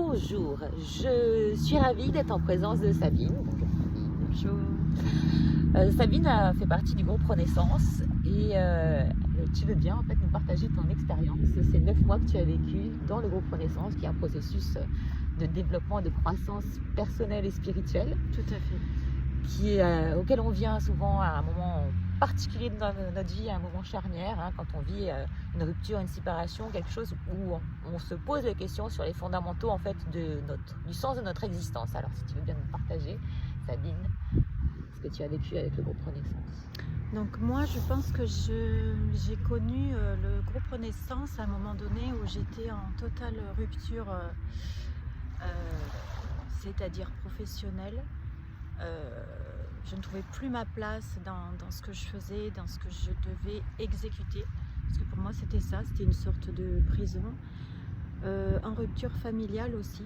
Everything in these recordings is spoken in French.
Bonjour, je suis ravie d'être en présence de Sabine. Bonjour. Sabine a fait partie du groupe Renaissance et tu veux bien en fait nous partager ton expérience, ces 9 mois que tu as vécu dans le groupe Renaissance, qui est un processus de développement, de croissance personnelle et spirituelle, Tout à fait. auquel on vient souvent à un moment particulier de notre vie, à un moment charnière, quand on vit une rupture, une séparation, quelque chose où on se pose des questions sur les fondamentaux en fait du sens de notre existence. Alors si tu veux bien nous partager, Sabine, ce que tu as vécu avec le groupe Renaissance. Donc moi, je pense que j'ai connu le groupe Renaissance à un moment donné où j'étais en totale rupture, c'est-à-dire professionnelle. Je ne trouvais plus ma place dans ce que je faisais, dans ce que je devais exécuter. Parce que pour moi, c'était ça, c'était une sorte de prison. En rupture familiale aussi,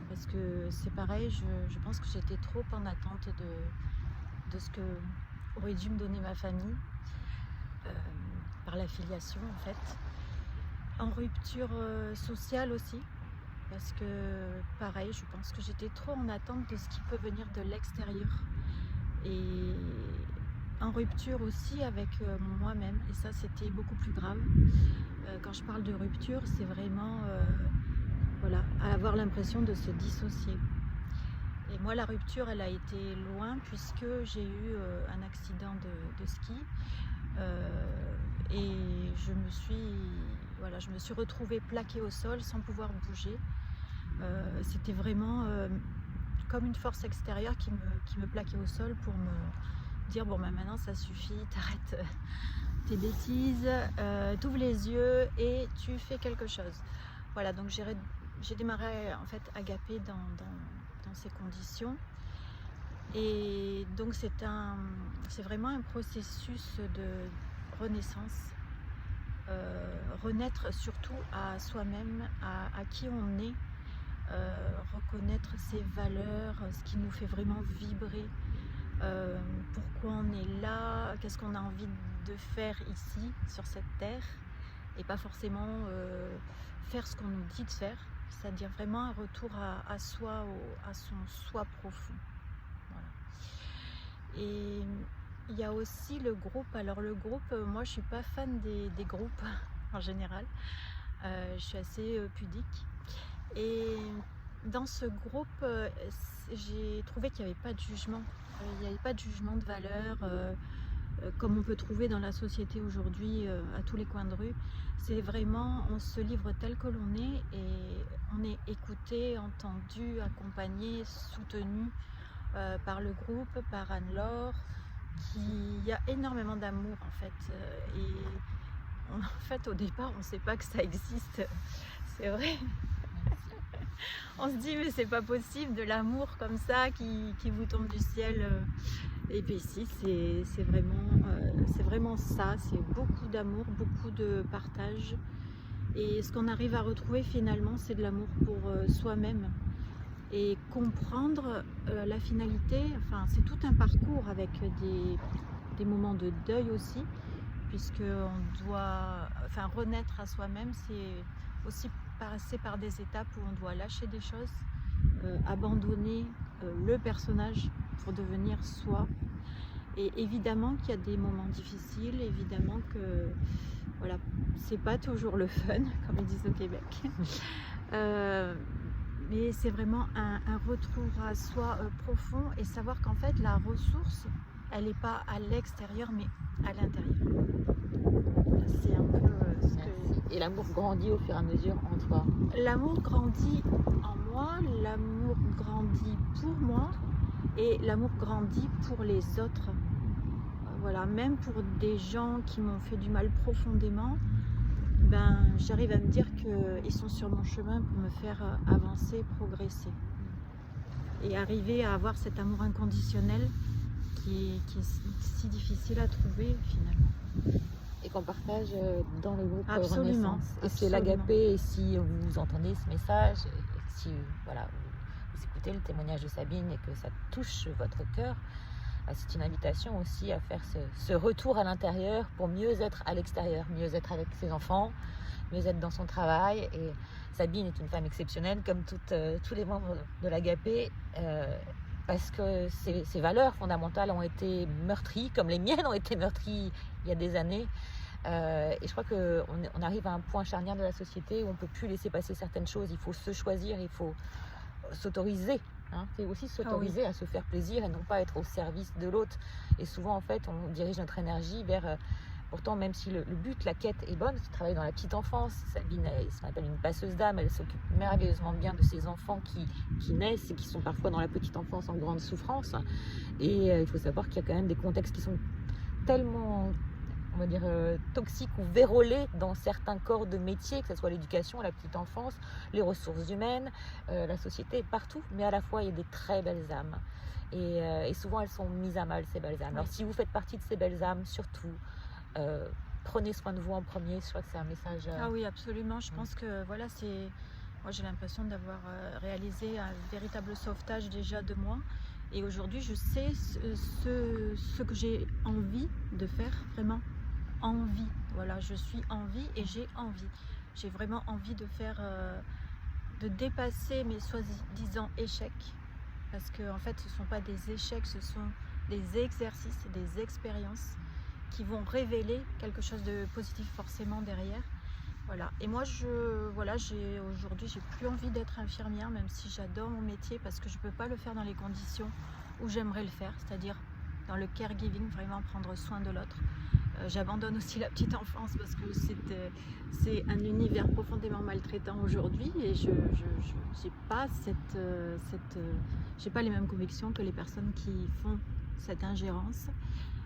parce que c'est pareil, je pense que j'étais trop en attente de ce que aurait dû me donner ma famille, par la filiation en fait. En rupture sociale aussi, parce que pareil, je pense que j'étais trop en attente de ce qui peut venir de l'extérieur. Et en rupture aussi avec moi-même, et ça c'était beaucoup plus grave. Quand je parle de rupture, c'est vraiment voilà, avoir l'impression de se dissocier. Et moi, la rupture, elle a été loin puisque j'ai eu un accident de ski et je me suis retrouvée plaquée au sol sans pouvoir bouger. C'était vraiment comme une force extérieure qui me plaquait au sol pour me dire bon, ben maintenant ça suffit, t'arrêtes tes bêtises, t'ouvres les yeux et tu fais quelque chose. Voilà, donc j'ai démarré en fait agapée dans ces conditions, et donc c'est vraiment un processus de renaissance, renaître surtout à soi-même, à qui on est, reconnaître ses valeurs, ce qui nous fait vraiment vibrer, pourquoi on est là, qu'est-ce qu'on a envie de faire ici sur cette terre, et pas forcément faire ce qu'on nous dit de faire, c'est-à-dire vraiment un retour à soi, à son soi profond. Voilà. Et il y a aussi le groupe. Alors le groupe, moi je suis pas fan des groupes en général, je suis assez pudique, et dans ce groupe j'ai trouvé qu'il n'y avait pas de jugement, il n'y avait pas de jugement de valeur comme on peut trouver dans la société aujourd'hui à tous les coins de rue. C'est vraiment, on se livre tel que l'on est et on est écouté, entendu, accompagné, soutenu par le groupe, par Anne-Laure, il y a énormément d'amour en fait. Et en fait au départ on ne sait pas que ça existe, c'est vrai. On se dit mais c'est pas possible, de l'amour comme ça qui vous tombe du ciel. Et puis ici c'est vraiment ça, c'est beaucoup d'amour, beaucoup de partage. Et ce qu'on arrive à retrouver finalement, c'est de l'amour pour soi-même. Et comprendre la finalité, enfin c'est tout un parcours avec des moments de deuil aussi, puisqu'on doit, enfin renaître à soi-même, c'est aussi passer par des étapes où on doit lâcher des choses, abandonner le personnage pour devenir soi. Et évidemment qu'il y a des moments difficiles, évidemment que voilà, c'est pas toujours le fun, comme ils disent au Québec. Mais c'est vraiment un retour à soi profond, et savoir qu'en fait la ressource, elle n'est pas à l'extérieur mais à l'intérieur. C'est un peu ce que... Et l'amour grandit au fur et à mesure en toi. L'amour grandit en moi, l'amour grandit pour moi, et l'amour grandit pour les autres. Voilà, même pour des gens qui m'ont fait du mal profondément, ben, j'arrive à me dire qu'ils sont sur mon chemin pour me faire avancer, progresser. Et arriver à avoir cet amour inconditionnel qui est si difficile à trouver finalement. Et qu'on partage dans le groupe Absolument, Renaissance. Et c'est absolument. l'agapé, et si vous entendez ce message, et si voilà, vous écoutez le témoignage de Sabine et que ça touche votre cœur, c'est une invitation aussi à faire ce retour à l'intérieur pour mieux être à l'extérieur, mieux être avec ses enfants, mieux être dans son travail. Et Sabine est une femme exceptionnelle, comme tous les membres de l'Agapé, parce que ses valeurs fondamentales ont été meurtries, comme les miennes ont été meurtries il y a des années. Et je crois qu'on arrive à un point charnière de la société où on ne peut plus laisser passer certaines choses. Il faut se choisir, il faut s'autoriser. C'est aussi s'autoriser à se faire plaisir et non pas être au service de l'autre. Et souvent, en fait, on dirige notre énergie vers... pourtant, même si le but, la quête est bonne, c'est travailler dans la petite enfance. Sabine, elle s'appelle une passeuse d'âme, elle s'occupe merveilleusement bien de ces enfants qui naissent et qui sont parfois dans la petite enfance en grande souffrance. Et il faut savoir qu'il y a quand même des contextes qui sont tellement... on va dire, toxiques ou vérolés dans certains corps de métier, que ce soit l'éducation, la petite enfance, les ressources humaines, la société, partout. Mais à la fois, il y a des très belles âmes. Et souvent, elles sont mises à mal, ces belles âmes. Alors, si vous faites partie de ces belles âmes, surtout, prenez soin de vous en premier. Je crois que c'est un message... Ah oui, absolument. Je pense que, voilà, moi, j'ai l'impression d'avoir réalisé un véritable sauvetage déjà de moi. Et aujourd'hui, je sais ce que j'ai envie de faire, vraiment. Envie, voilà, je suis en vie et j'ai envie. J'ai vraiment envie de faire, de dépasser mes soi-disant échecs, parce que en fait, ce ne sont pas des échecs, ce sont des exercices, des expériences qui vont révéler quelque chose de positif forcément derrière. Voilà. Et moi, aujourd'hui, j'ai plus envie d'être infirmière, même si j'adore mon métier, parce que je ne peux pas le faire dans les conditions où j'aimerais le faire, c'est-à-dire dans le caregiving, vraiment prendre soin de l'autre. J'abandonne aussi la petite enfance parce que c'est un univers profondément maltraitant aujourd'hui et je n'ai pas les mêmes convictions que les personnes qui font cette ingérence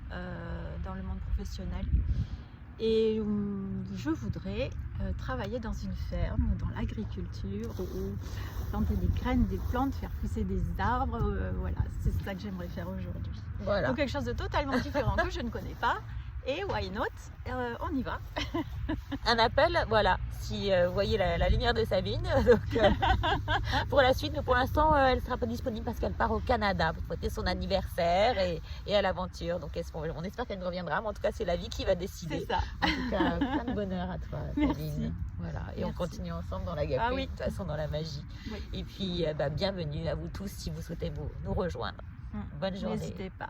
dans le monde professionnel. Et je voudrais travailler dans une ferme, dans l'agriculture, planter des graines, des plantes, faire pousser des arbres. Voilà, c'est ça que j'aimerais faire aujourd'hui. Voilà. Donc quelque chose de totalement différent que je ne connais pas. Et why not, on y va. Un appel, voilà, si vous voyez la lumière de Sabine, donc, pour la suite, mais pour l'instant, elle ne sera pas disponible parce qu'elle part au Canada pour fêter son anniversaire et à l'aventure. Donc on espère qu'elle nous reviendra, mais en tout cas, c'est la vie qui va décider. C'est ça. En tout cas, plein de bonheur à toi, Sabine. Merci. Voilà. Et Merci. on continue ensemble dans l'Agapé, Ah oui. de toute façon dans la magie. Oui. Et puis, bienvenue à vous tous si vous souhaitez nous rejoindre. Bonne journée. N'hésitez pas.